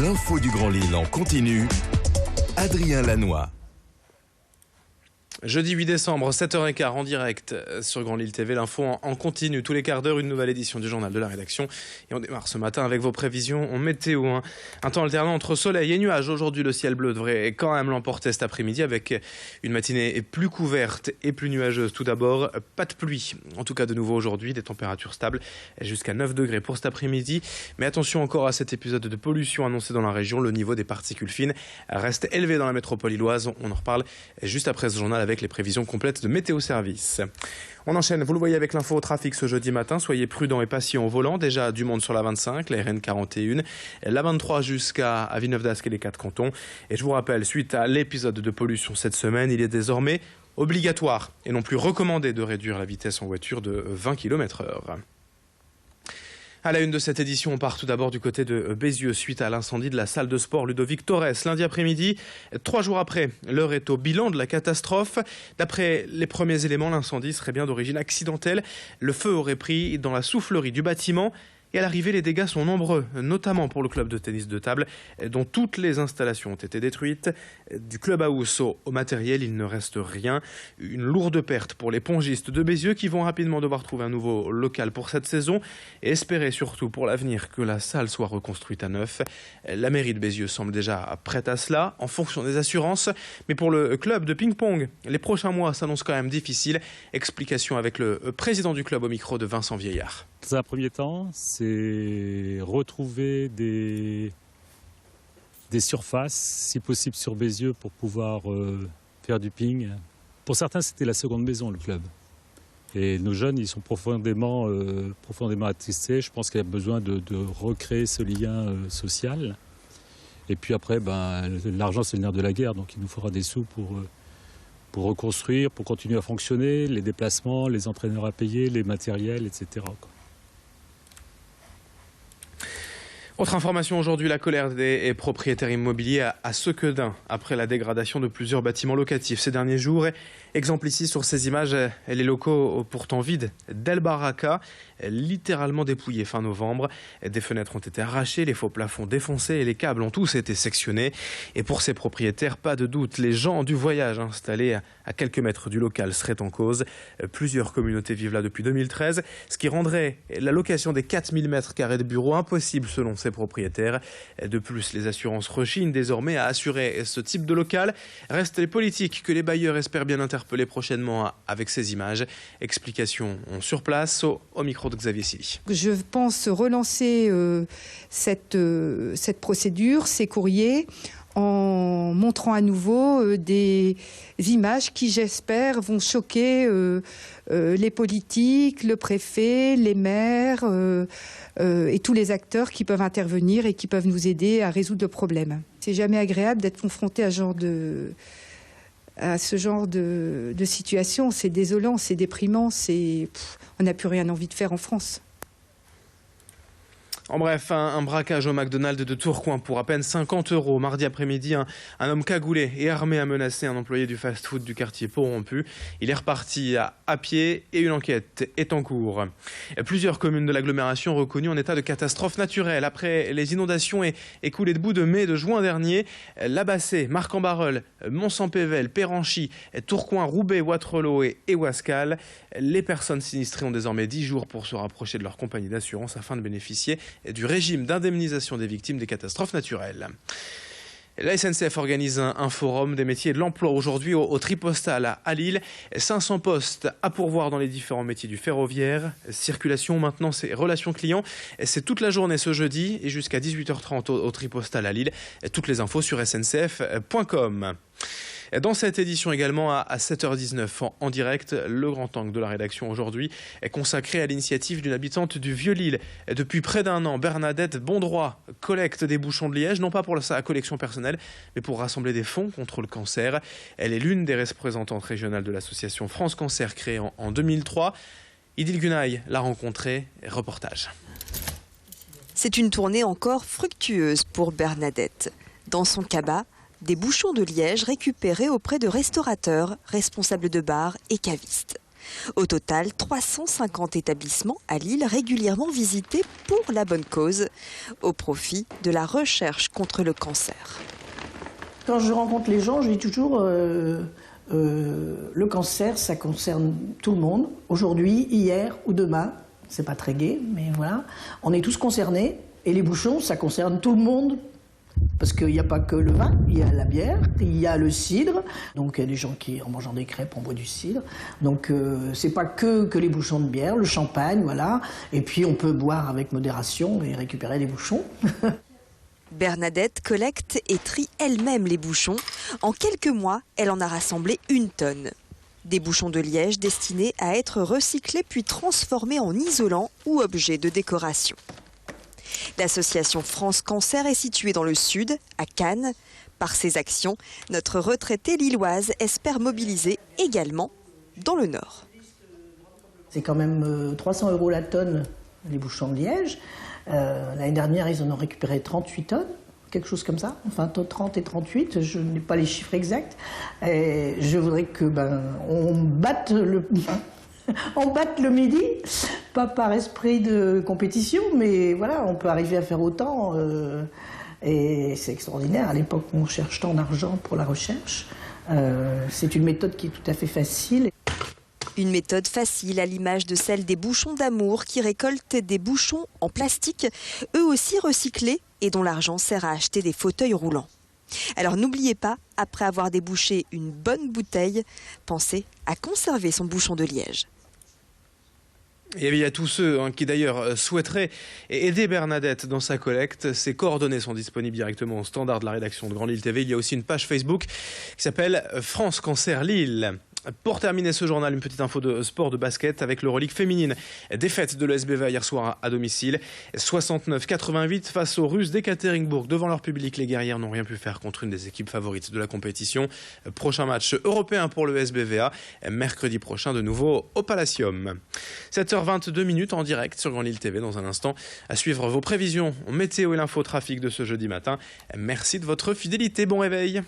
L'info du Grand Lille en continu. Adrien Lanois. Jeudi 8 décembre, 7h15 en direct sur Grand Lille TV. L'info en continu. Tous les quarts d'heure, une nouvelle édition du journal de la rédaction. Et on démarre ce matin avec vos prévisions en météo. Un temps alternant entre soleil et nuages. Aujourd'hui, le ciel bleu devrait quand même l'emporter cet après-midi avec une matinée plus couverte et plus nuageuse. Tout d'abord, pas de pluie. En tout cas, de nouveau aujourd'hui, des températures stables jusqu'à 9 degrés pour cet après-midi. Mais attention encore à cet épisode de pollution annoncé dans la région. Le niveau des particules fines reste élevé dans la métropole lilloise. On en reparle juste après ce journal avec les prévisions complètes de Météo Service. On enchaîne, vous le voyez avec l'info au trafic ce jeudi matin. Soyez prudents et patients au volant. Déjà du monde sur la 25, la RN 41, la 23 jusqu'à Villeneuve-d'Ascq et les 4 cantons. Et je vous rappelle, suite à l'épisode de pollution cette semaine, il est désormais obligatoire et non plus recommandé de réduire la vitesse en voiture de 20 km/h. À la une de cette édition, on part tout d'abord du côté de Bézieux suite à l'incendie de la salle de sport Ludovic Torres. Lundi après-midi, 3 jours après, l'heure est au bilan de la catastrophe. D'après les premiers éléments, l'incendie serait bien d'origine accidentelle. Le feu aurait pris dans la soufflerie du bâtiment. Et à l'arrivée, les dégâts sont nombreux, notamment pour le club de tennis de table, dont toutes les installations ont été détruites. Du clubhouse au matériel, il ne reste rien. Une lourde perte pour les pongistes de Bézieux qui vont rapidement devoir trouver un nouveau local pour cette saison et espérer surtout pour l'avenir que la salle soit reconstruite à neuf. La mairie de Bézieux semble déjà prête à cela en fonction des assurances. Mais pour le club de ping-pong, les prochains mois s'annoncent quand même difficiles. Explication avec le président du club au micro de Vincent Vieillard. Dans un premier temps, c'est retrouver des surfaces, si possible sur Bézieux, pour pouvoir faire du ping. Pour certains, c'était la seconde maison, le club. Et nos jeunes, ils sont profondément attristés. Je pense qu'il y a besoin de recréer ce lien social. Et puis après, l'argent, c'est le nerf de la guerre. Donc il nous faudra des sous pour reconstruire, pour continuer à fonctionner, les déplacements, les entraîneurs à payer, les matériels, etc. Autre information aujourd'hui, la colère des propriétaires immobiliers à Sequedin après la dégradation de plusieurs bâtiments locatifs ces derniers jours. Exemple ici sur ces images, les locaux pourtant vides d'El Baraka, littéralement dépouillés fin novembre. Des fenêtres ont été arrachées, les faux plafonds défoncés et les câbles ont tous été sectionnés. Et pour ces propriétaires, pas de doute, les gens du voyage installés à quelques mètres du local seraient en cause. Plusieurs communautés vivent là depuis 2013, ce qui rendrait la location des 4000 m² de bureaux impossible selon ces propriétaires. De plus, les assurances rechignent désormais à assurer ce type de local. Restent les politiques que les bailleurs espèrent bien interpeller prochainement avec ces images. Explication sur place au micro de Xavier Silly. Je pense relancer cette procédure, ces courriers, en montrant à nouveau des images qui, j'espère, vont choquer les politiques, le préfet, les maires et tous les acteurs qui peuvent intervenir et qui peuvent nous aider à résoudre le problème. C'est jamais agréable d'être confronté à ce genre de situation. C'est désolant, c'est déprimant, on n'a plus rien envie de faire en France. En bref, un braquage au McDonald's de Tourcoing pour à peine 50 €. Mardi après-midi, un homme cagoulé et armé a menacé un employé du fast-food du quartier Pont-Rompu. Il est reparti à pied et une enquête est en cours. Plusieurs communes de l'agglomération reconnues en état de catastrophe naturelle. Après les inondations et coulées de boue de mai et de juin dernier, Labassé, Marc-en-Barœul, Mont-Saint-Pével, Péranchy, Tourcoing, Roubaix, Wattrelos et Ouascal. Les personnes sinistrées ont désormais 10 jours pour se rapprocher de leur compagnie d'assurance afin de bénéficier du régime d'indemnisation des victimes des catastrophes naturelles. La SNCF organise un forum des métiers et de l'emploi aujourd'hui au Tripostal à Lille. 500 postes à pourvoir dans les différents métiers du ferroviaire. Circulation, maintenance et relations clients. C'est toute la journée ce jeudi et jusqu'à 18h30 au Tripostal à Lille. Toutes les infos sur sncf.com. Dans cette édition également, à 7h19 en direct, le grand angle de la rédaction aujourd'hui est consacré à l'initiative d'une habitante du Vieux-Lille. Depuis près d'un an, Bernadette Bondroit collecte des bouchons de liège, non pas pour sa collection personnelle, mais pour rassembler des fonds contre le cancer. Elle est l'une des représentantes régionales de l'association France Cancer créée en 2003. Idil Gunaï l'a rencontrée. Reportage. C'est une tournée encore fructueuse pour Bernadette. Dans son cabas, des bouchons de liège récupérés auprès de restaurateurs, responsables de bars et cavistes. Au total, 350 établissements à Lille régulièrement visités pour la bonne cause, au profit de la recherche contre le cancer. Quand je rencontre les gens, je dis toujours le cancer, ça concerne tout le monde, aujourd'hui, hier ou demain. C'est pas très gai, mais voilà. On est tous concernés. Et les bouchons, ça concerne tout le monde. Parce qu'il n'y a pas que le vin, il y a la bière, il y a le cidre. Donc il y a des gens qui, en mangeant des crêpes, on boit du cidre. Donc c'est pas que les bouchons de bière, le champagne, voilà. Et puis on peut boire avec modération et récupérer des bouchons. Bernadette collecte et trie elle-même les bouchons. En quelques mois, elle en a rassemblé 1 tonne. Des bouchons de liège destinés à être recyclés puis transformés en isolants ou objets de décoration. L'association France Cancer est située dans le sud, à Cannes. Par ses actions, notre retraitée lilloise espère mobiliser également dans le nord. C'est quand même 300 € la tonne, les bouchons de liège. L'année dernière, ils en ont récupéré 38 tonnes, quelque chose comme ça. Enfin, 30 et 38, je n'ai pas les chiffres exacts. Et je voudrais que on batte le midi, pas par esprit de compétition, mais voilà, on peut arriver à faire autant. Et c'est extraordinaire. À l'époque, on cherche tant d'argent pour la recherche. C'est une méthode qui est tout à fait facile. Une méthode facile à l'image de celle des bouchons d'amour qui récoltent des bouchons en plastique, eux aussi recyclés et dont l'argent sert à acheter des fauteuils roulants. Alors n'oubliez pas, après avoir débouché une bonne bouteille, pensez à conserver son bouchon de liège. Et il y a tous ceux qui d'ailleurs souhaiteraient aider Bernadette dans sa collecte. Ses coordonnées sont disponibles directement au standard de la rédaction de Grand Lille TV. Il y a aussi une page Facebook qui s'appelle France Cancer Lille. Pour terminer ce journal, une petite info de sport de basket avec l'Euroleague féminine. Défaite de l'ESBV hier soir à domicile. 69-88 face aux Russes d'Ekaterinbourg. Devant leur public, les guerrières n'ont rien pu faire contre une des équipes favorites de la compétition. Prochain match européen pour le SBVA. Mercredi prochain de nouveau au Palacium. 7h22 en direct sur Grand Lille TV. Dans un instant, à suivre vos prévisions météo et l'infotrafic de ce jeudi matin. Merci de votre fidélité. Bon réveil.